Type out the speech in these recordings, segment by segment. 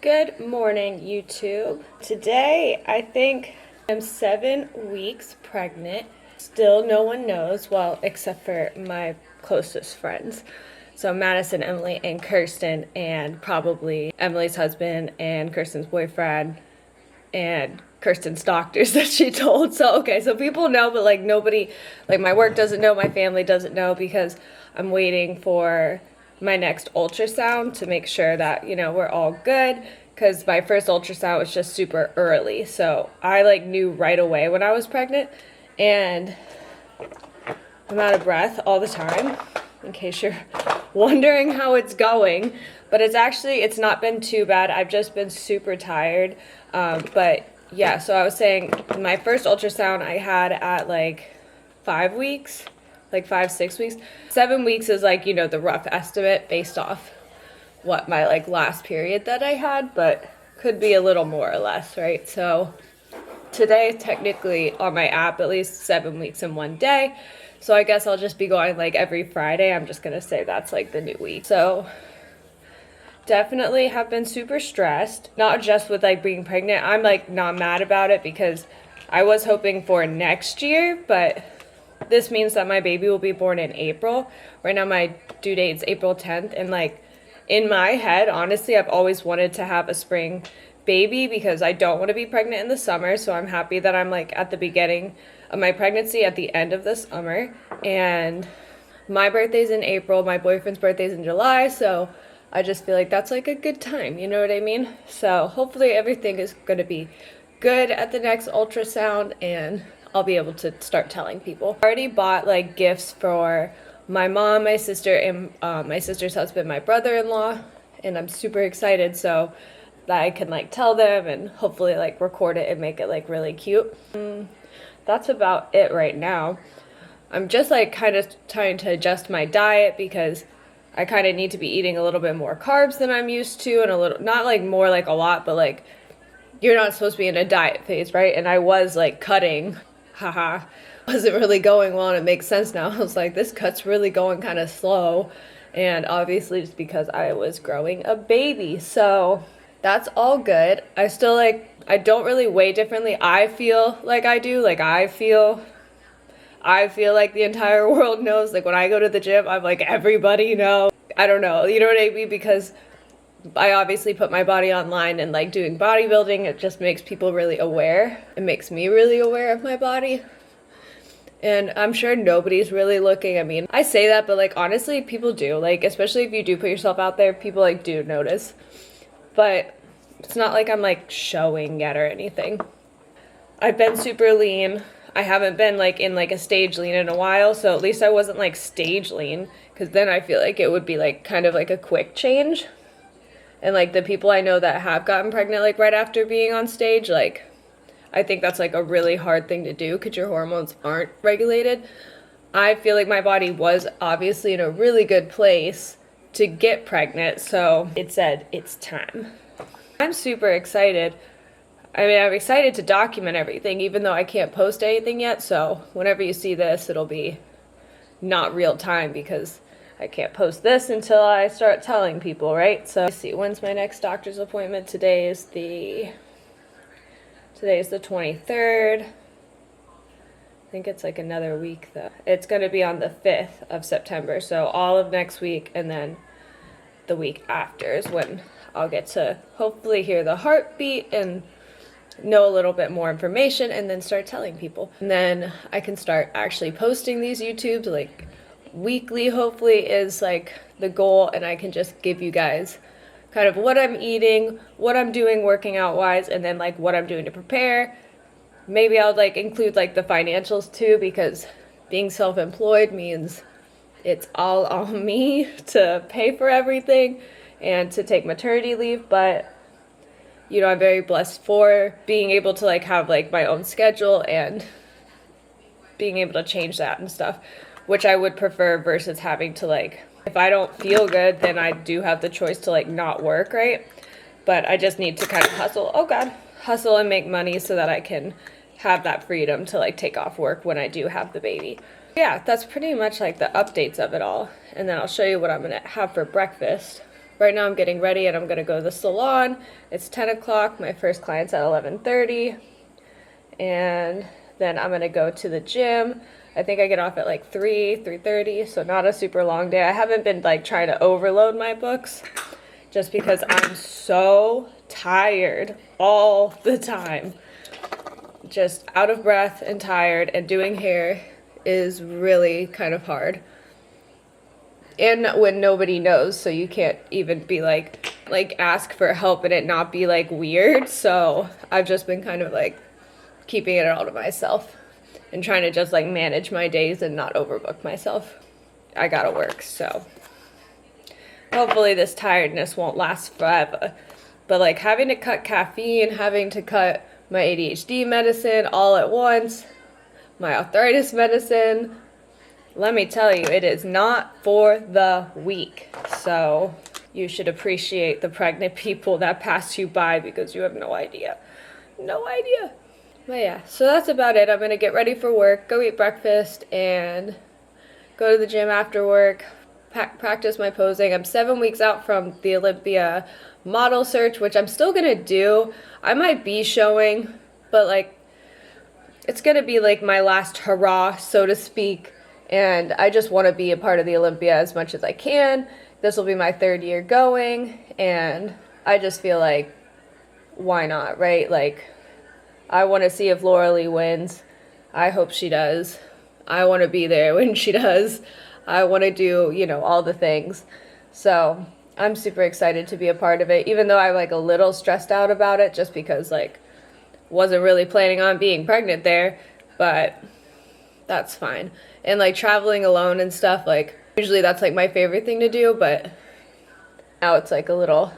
Good morning, YouTube. Today, I think I'm 7 weeks pregnant. Still no one knows, well, except for my closest friends. So Madison, Emily, and Kirsten, and probably Emily's husband and Kirsten's boyfriend and Kirsten's doctors that she told. So, okay, so people know, but like nobody, like my work doesn't know, my family doesn't know, because I'm waiting for my next ultrasound to make sure that, you know, we're all good, because my first ultrasound was just super early. So I like knew right away when I was pregnant, and I'm out of breath all the time, in case you're wondering how it's going. But it's not been too bad. I've just been super tired. But yeah, so I was saying my first ultrasound I had at like 5 weeks, like 5-6 weeks. 7 weeks is like, you know, the rough estimate based off what my like last period that I had, but could be a little more or less, right? So today, technically on my app, at least 7 weeks in 1 day. So I guess I'll just be going like every Friday. I'm just gonna say that's like the new week. So definitely have been super stressed, not just with like being pregnant. I'm like not mad about it because I was hoping for next year, but this means that my baby will be born in April. Right now my due date's April 10th, and like in my head, honestly, I've always wanted to have a spring baby because I don't want to be pregnant in the summer. So I'm happy that I'm like at the beginning of my pregnancy at the end of the summer. And my birthday's in April, my boyfriend's birthday's in July, so I just feel like that's like a good time, you know what I mean? So hopefully everything is going to be good at the next ultrasound, and I'll be able to start telling people. I already bought like gifts for my mom, my sister, and my sister's husband, my brother-in-law, and I'm super excited so that I can like tell them and hopefully like record it and make it like really cute. That's about it right now. I'm just like kind of trying to adjust my diet because I kind of need to be eating a little bit more carbs than I'm used to, and a little, not like more like a lot, but like you're not supposed to be in a diet phase, right? And I was like cutting, wasn't really going well, and it makes sense now. I was like, this cut's really going kind of slow, and obviously it's because I was growing a baby. So that's all good. I still like, I don't really weigh differently. I feel like I do, like I feel like the entire world knows. Like when I go to the gym, I'm like, everybody knows. I don't know, you know what I mean? Because I obviously put my body online, and like doing bodybuilding, it just makes people really aware. It makes me really aware of my body. And I'm sure nobody's really looking. I mean, I say that, but like honestly, people do. Like, especially if you do put yourself out there, people like do notice. But it's not like I'm like showing yet or anything. I've been super lean. I haven't been like in like a stage lean in a while, so at least I wasn't like stage lean, because then I feel like it would be like kind of like a quick change. And like the people I know that have gotten pregnant like right after being on stage, like I think that's like a really hard thing to do because your hormones aren't regulated. I feel like my body was obviously in a really good place to get pregnant, so it said it's time. I'm super excited. I mean, I'm excited to document everything, even though I can't post anything yet. So whenever you see this, it'll be not real time because I can't post this until I start telling people, right? So let's see, when's my next doctor's appointment? Today is the 23rd. I think it's like another week though. It's going to be on the 5th of September. So all of next week, and then the week after is when I'll get to hopefully hear the heartbeat and know a little bit more information, and then start telling people. And then I can start actually posting these YouTubes like weekly, hopefully, is like the goal. And I can just give you guys kind of what I'm eating, what I'm doing working out wise, and then like what I'm doing to prepare. Maybe I'll like include like the financials too, because being self-employed means it's all on me to pay for everything and to take maternity leave. But you know, I'm very blessed for being able to like have like my own schedule and being able to change that and stuff, which I would prefer versus having to like, if I don't feel good, then I do have the choice to like not work, right? But I just need to kind of hustle and make money so that I can have that freedom to like take off work when I do have the baby. Yeah, that's pretty much like the updates of it all. And then I'll show you what I'm gonna have for breakfast. right now I'm getting ready and I'm gonna go to the salon. It's 10 o'clock, my first client's at 11:30, and then I'm gonna go to the gym. I think I get off at like 3:30, so not a super long day. I haven't been like trying to overload my books just because I'm so tired all the time. Just out of breath and tired, and doing hair is really kind of hard. And when nobody knows, so you can't even be like ask for help and it not be like weird. So I've just been kind of like keeping it all to myself and trying to just like manage my days and not overbook myself. I gotta work, so hopefully this tiredness won't last forever. But like having to cut caffeine, having to cut my ADHD medicine all at once, my arthritis medicine, let me tell you, it is not for the weak. So you should appreciate the pregnant people that pass you by because you have no idea. No idea. But yeah, so that's about it. I'm gonna get ready for work, go eat breakfast, and go to the gym after work, practice my posing. I'm 7 weeks out from the Olympia model search, which I'm still gonna do. I might be showing, but like, it's gonna be like my last hurrah, so to speak. And I just want to be a part of the Olympia as much as I can. This will be my 3rd year going, and I just feel like, why not, right? Like, I want to see if Laura Lee wins. I hope she does. I want to be there when she does. I want to do, you know, all the things. So I'm super excited to be a part of it, even though I'm like a little stressed out about it just because like wasn't really planning on being pregnant there, but that's fine. And like traveling alone and stuff, like usually that's like my favorite thing to do, but now it's like a little,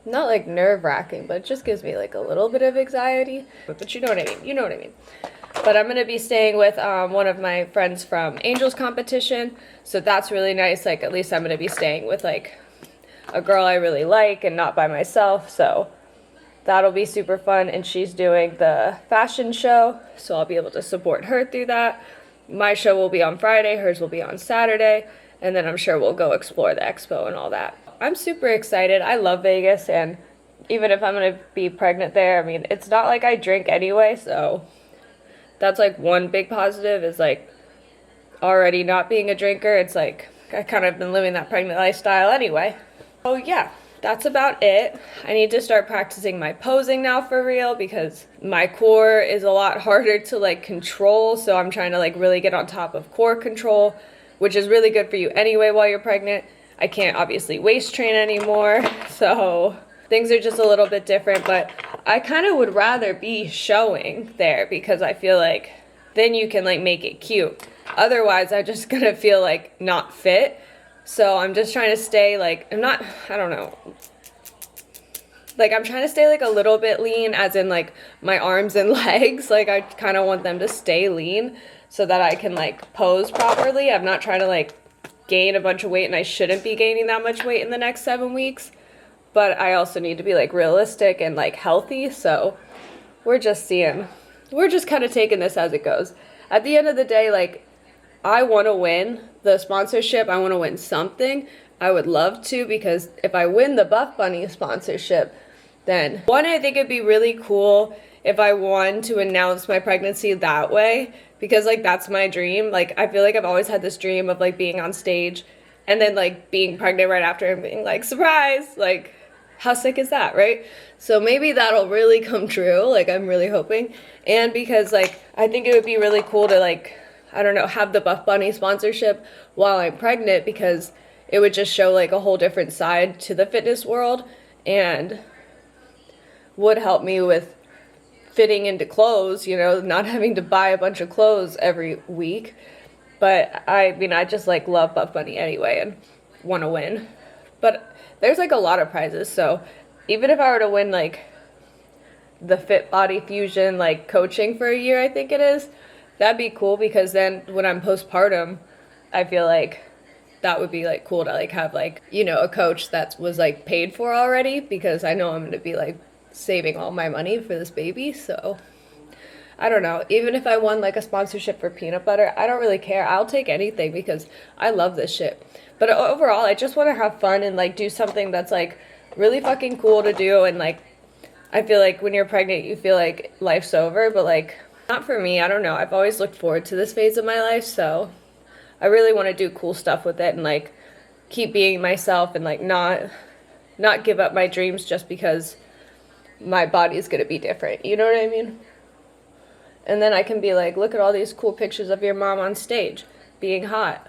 not like nerve-wracking, but it just gives me like a little bit of anxiety. But you know what I mean, you know what I mean. But I'm gonna be staying with one of my friends from Angels competition, so that's really nice. Like at least I'm gonna be staying with like a girl I really like and not by myself, so that'll be super fun. And she's doing the fashion show, so I'll be able to support her through that. My show will be on Friday, hers will be on Saturday, and then I'm sure we'll go explore the expo and all that. I'm super excited. I love Vegas, and even if I'm going to be pregnant there, I mean, it's not like I drink anyway, so that's like one big positive is like already not being a drinker. It's like I kind of been living that pregnant lifestyle anyway. Oh yeah. That's about it. I need to start practicing my posing now for real because my core is a lot harder to like control. So I'm trying to like really get on top of core control, which is really good for you anyway while you're pregnant. I can't obviously waist train anymore. So things are just a little bit different, but I kind of would rather be showing there because I feel like then you can like make it cute. Otherwise, I'm just gonna feel like not fit. So I'm just trying to stay like, I don't know. Like I'm trying to stay like a little bit lean as in like my arms and legs. Like I kind of want them to stay lean so that I can like pose properly. I'm not trying to like gain a bunch of weight, and I shouldn't be gaining that much weight in the next 7 weeks. But I also need to be like realistic and like healthy. So we're just kind of taking this as it goes. At the end of the day, like I want to win the sponsorship. I want to win something. I would love to, because if I win the Buff Bunny sponsorship, then one, I think it'd be really cool if I won to announce my pregnancy that way, because like that's my dream. Like I feel like I've always had this dream of like being on stage and then like being pregnant right after and being like, surprise, like how sick is that, right? So maybe that'll really come true. Like I'm really hoping. And because like I think it would be really cool to like, I don't know, have the Buff Bunny sponsorship while I'm pregnant, because it would just show like a whole different side to the fitness world and would help me with fitting into clothes, you know, not having to buy a bunch of clothes every week. But I mean, I just like love Buff Bunny anyway and want to win. But there's like a lot of prizes. So even if I were to win like the Fit Body Fusion like coaching for a year, I think it is, that'd be cool, because then when I'm postpartum, I feel like that would be like cool to like have like, you know, a coach that was like paid for already, because I know I'm going to be like saving all my money for this baby. So I don't know, even if I won like a sponsorship for peanut butter, I don't really care. I'll take anything because I love this shit. But overall, I just want to have fun and like do something that's like really fucking cool to do. And like, I feel like when you're pregnant, you feel like life's over, but like, not for me. I don't know. I've always looked forward to this phase of my life, so I really want to do cool stuff with it and like keep being myself and like not give up my dreams just because my body is going to be different. You know what I mean? And then I can be like, look at all these cool pictures of your mom on stage being hot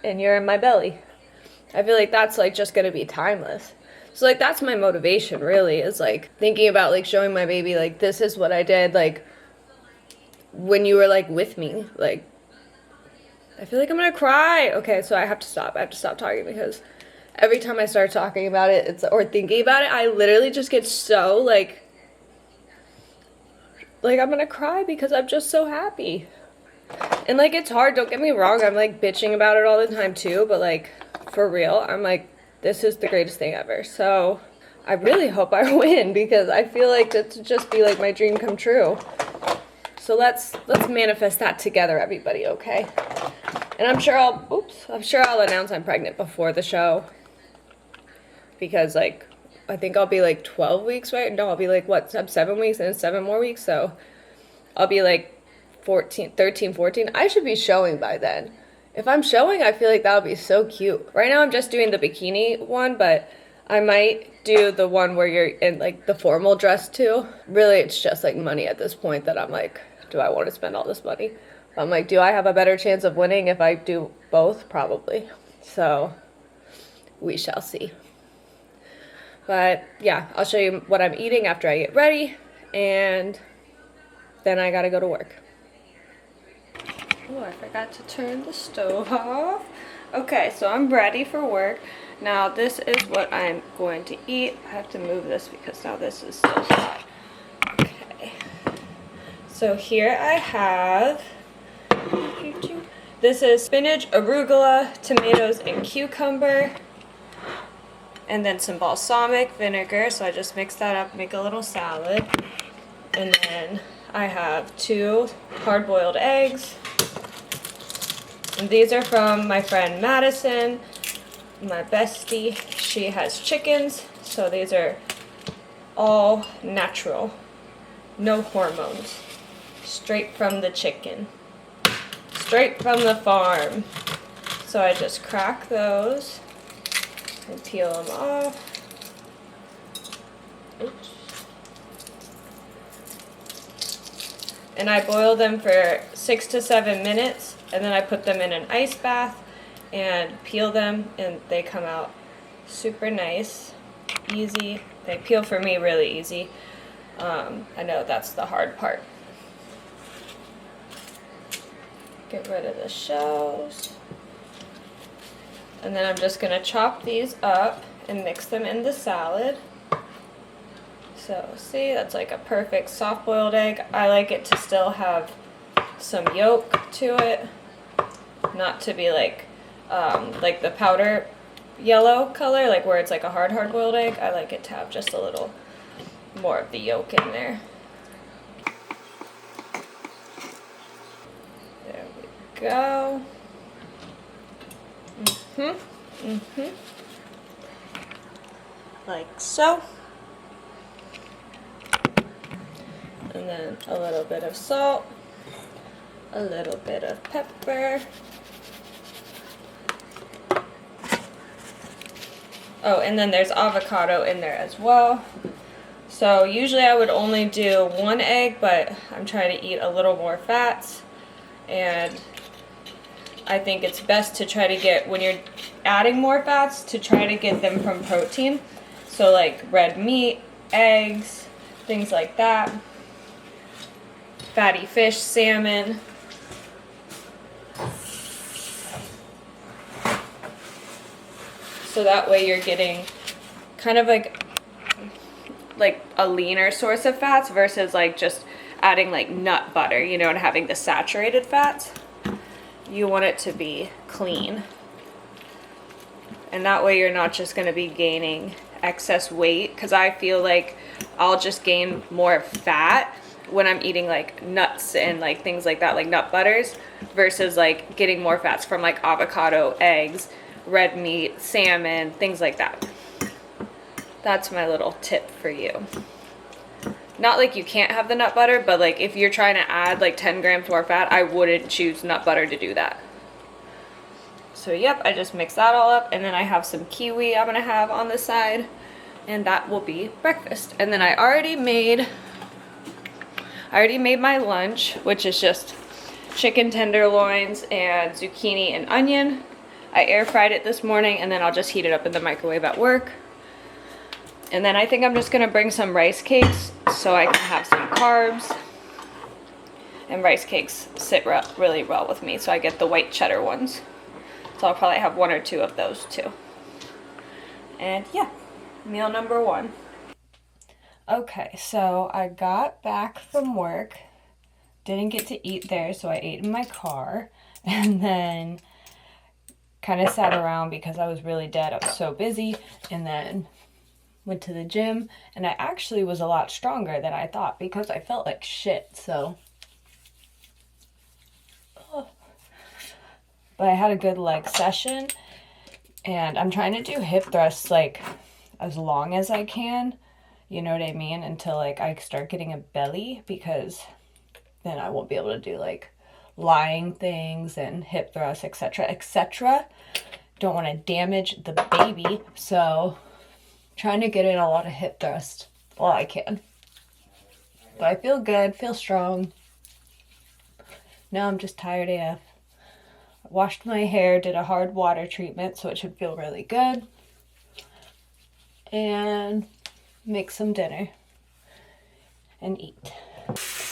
and you're in my belly. I feel like that's like just going to be timeless. So like that's my motivation really, is like thinking about like showing my baby like this is what I did like when you were like with me. Like I feel like I'm going to cry. Okay, so I have to stop. I have to stop talking because every time I start talking about it or thinking about it, I literally just get so like I'm gonna cry because I'm just so happy. And like it's hard, don't get me wrong, I'm like bitching about it all the time too, but like for real, I'm like, this is the greatest thing ever. So I really hope I win because I feel like that to just be like my dream come true. So let's manifest that together, everybody, okay? And I'm sure I'll announce I'm pregnant before the show because like I think I'll be like 12 weeks, right? No, I'll be like, what, 7 weeks and 7 more weeks. So I'll be like 13, 14. I should be showing by then. If I'm showing, I feel like that would be so cute. Right now I'm just doing the bikini one, but I might do the one where you're in like the formal dress too. Really, it's just like money at this point that I'm like, do I want to spend all this money? I'm like, do I have a better chance of winning if I do both? Probably. So we shall see. But yeah, I'll show you what I'm eating after I get ready, and then I gotta go to work. Oh, I forgot to turn the stove off. Okay, so I'm ready for work. Now this is what I'm going to eat. I have to move this because now this is so hot. Okay. So here I have, this is spinach, arugula, tomatoes, and cucumber. And then some balsamic vinegar, so I just mix that up, make a little salad. And then I have 2 hard-boiled eggs. And these are from my friend Madison, my bestie. She has chickens, so these are all natural, no hormones, straight from the chicken, straight from the farm. So I just crack those and peel them off. Oops. And I boil them for 6 to 7 minutes, and then I put them in an ice bath and peel them, and they come out super nice, easy. They peel for me really easy. I know that's the hard part. Get rid of the shells. And then I'm just gonna chop these up and mix them in the salad. So see, that's like a perfect soft-boiled egg. I like it to still have some yolk to it, not to be like the powder yellow color, like where it's like a hard-boiled egg. I like it to have just a little more of the yolk in there. There we go. Like so. And then a little bit of salt, a little bit of pepper. Oh, and then there's avocado in there as well. So usually I would only do 1 egg, but I'm trying to eat a little more fats, and I think it's best to try to get, when you're adding more fats, to try to get them from protein. So like red meat, eggs, things like that. Fatty fish, salmon. So that way you're getting kind of like a leaner source of fats versus like just adding like nut butter, you know, and having the saturated fats. You want it to be clean. And that way you're not just going to be gaining excess weight, because I feel like I'll just gain more fat when I'm eating like nuts and like things like that, like nut butters, versus like getting more fats from like avocado, eggs, red meat, salmon, things like that. That's my little tip for you. Not like you can't have the nut butter, but like if you're trying to add like 10 grams more fat, I wouldn't choose nut butter to do that. So yep, I just mix that all up, and then I have some kiwi I'm gonna have on the side, and that will be breakfast. And then I already made my lunch, which is just chicken tenderloins and zucchini and onion. I air fried it this morning, and then I'll just heat it up in the microwave at work. And then I think I'm just gonna bring some rice cakes so I can have some carbs. And rice cakes sit really well with me, so I get the white cheddar ones. So I'll probably have 1 or 2 of those too. And yeah, meal number 1. Okay, so I got back from work, didn't get to eat there, so I ate in my car, and then kind of sat around because I was really dead. I was so busy, and then went to the gym, and I actually was a lot stronger than I thought because I felt like shit, so. But I had a good leg session, and I'm trying to do hip thrusts like as long as I can, you know what I mean, until like I start getting a belly, because then I won't be able to do like lying things and hip thrusts, etc., etc. Don't want to damage the baby, so trying to get in a lot of hip thrusts while I can. But I feel good, feel strong. Now I'm just tired AF. I washed my hair, did a hard water treatment, so it should feel really good. And make some dinner and eat.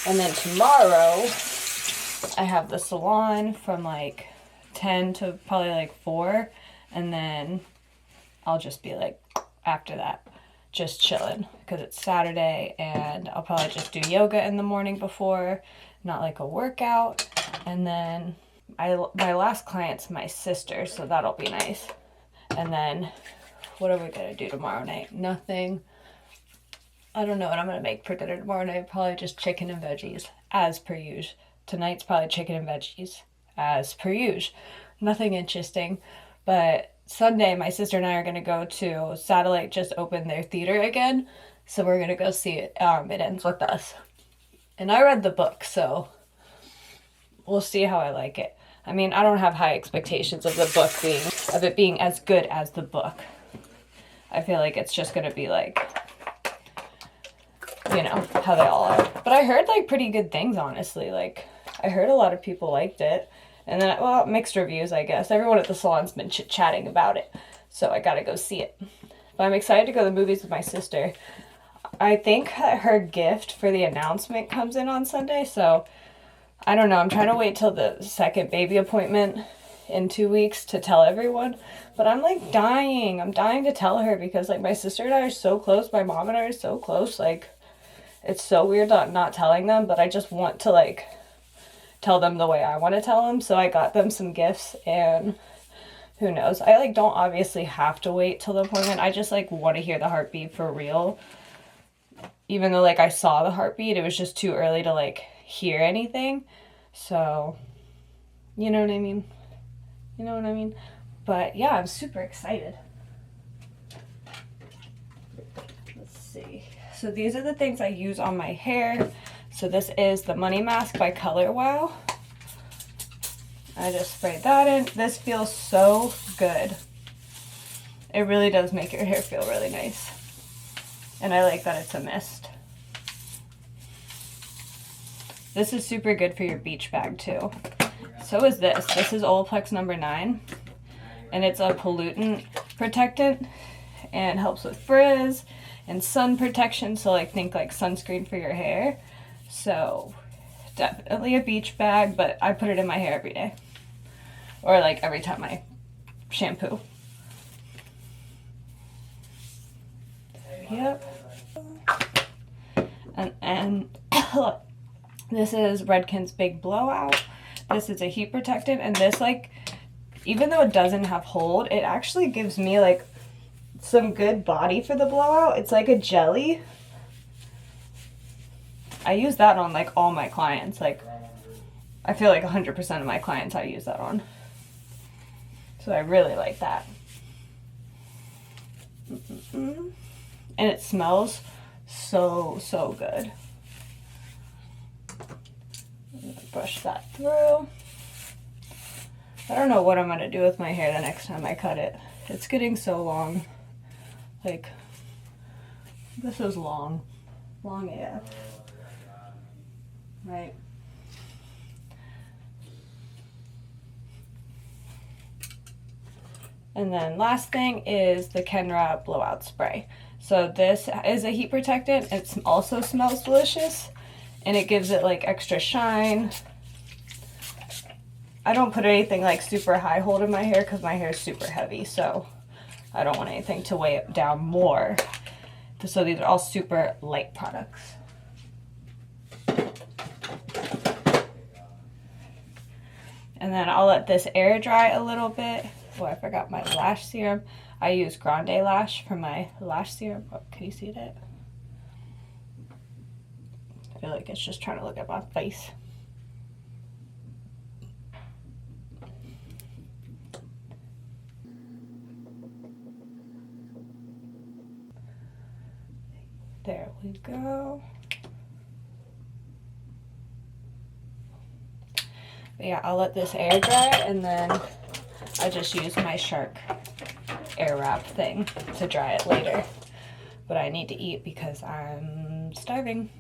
And then tomorrow I have the salon from like 10 to probably like 4, and then I'll just be like, after that, just chilling because it's Saturday, and I'll probably just do yoga in the morning before, not like a workout. And then my last client's my sister, so that'll be nice. And then what are we gonna do tomorrow night? Nothing. I don't know what I'm gonna make for dinner tomorrow night. Probably just chicken and veggies, as per usual. Tonight's probably chicken and veggies, as per usual. Nothing interesting. But Sunday, my sister and I are gonna go to Satellite. Just opened their theater again, so we're gonna go see it. It Ends With Us. And I read the book, so we'll see how I like it. I mean, I don't have high expectations of the book being as good as the book. I feel like it's just gonna be like, you know, how they all are. But I heard like pretty good things, honestly. Like, I heard a lot of people liked it. And then, well, mixed reviews, I guess. Everyone at the salon's been chit-chatting about it. So I gotta go see it. But I'm excited to go to the movies with my sister. I think her gift for the announcement comes in on Sunday, so I don't know. I'm trying to wait till the second baby appointment in 2 weeks to tell everyone. But I'm like dying. I'm dying to tell her because like my sister and I are so close. My mom and I are so close. Like, it's so weird not telling them, but I just want to like tell them the way I want to tell them. So I got them some gifts, and who knows? I like don't obviously have to wait till the appointment. I just like want to hear the heartbeat for real. Even though like I saw the heartbeat, it was just too early to like hear anything. So, you know what I mean? You know what I mean? But yeah, I'm super excited. Let's see. So these are the things I use on my hair. So this is the Money Mask by Color Wow. I just sprayed that in. This feels so good. It really does make your hair feel really nice. And I like that it's a mist. This is super good for your beach bag too. So is this. This is Olaplex number 9. And it's a pollutant protectant. And helps with frizz and sun protection. So like think like sunscreen for your hair. So definitely a beach bag, but I put it in my hair every day. Or like every time I shampoo. Yep. And look, this is Redken's Big Blowout. This is a heat protectant, and this like, even though it doesn't have hold, it actually gives me like some good body for the blowout. It's like a jelly. I use that on like all my clients. Like I feel like 100% of my clients I use that on. So I really like that. And it smells so good. Brush that through. I don't know what I'm gonna do with my hair the next time I cut it. It's getting so long. Like, this is long. Long AF. Right? And then last thing is the Kenra blowout spray. So this is a heat protectant. It also smells delicious and it gives it like extra shine. I don't put anything like super high hold in my hair because my hair is super heavy, so I don't want anything to weigh it down more. So these are all super light products. And then I'll let this air dry a little bit. Oh, I forgot my lash serum. I use Grande Lash for my lash serum. Oh, can you see that? I feel like it's just trying to look at my face. There we go. But yeah, I'll let this air dry and then I just use my Shark air wrap thing to dry it later. But I need to eat because I'm starving.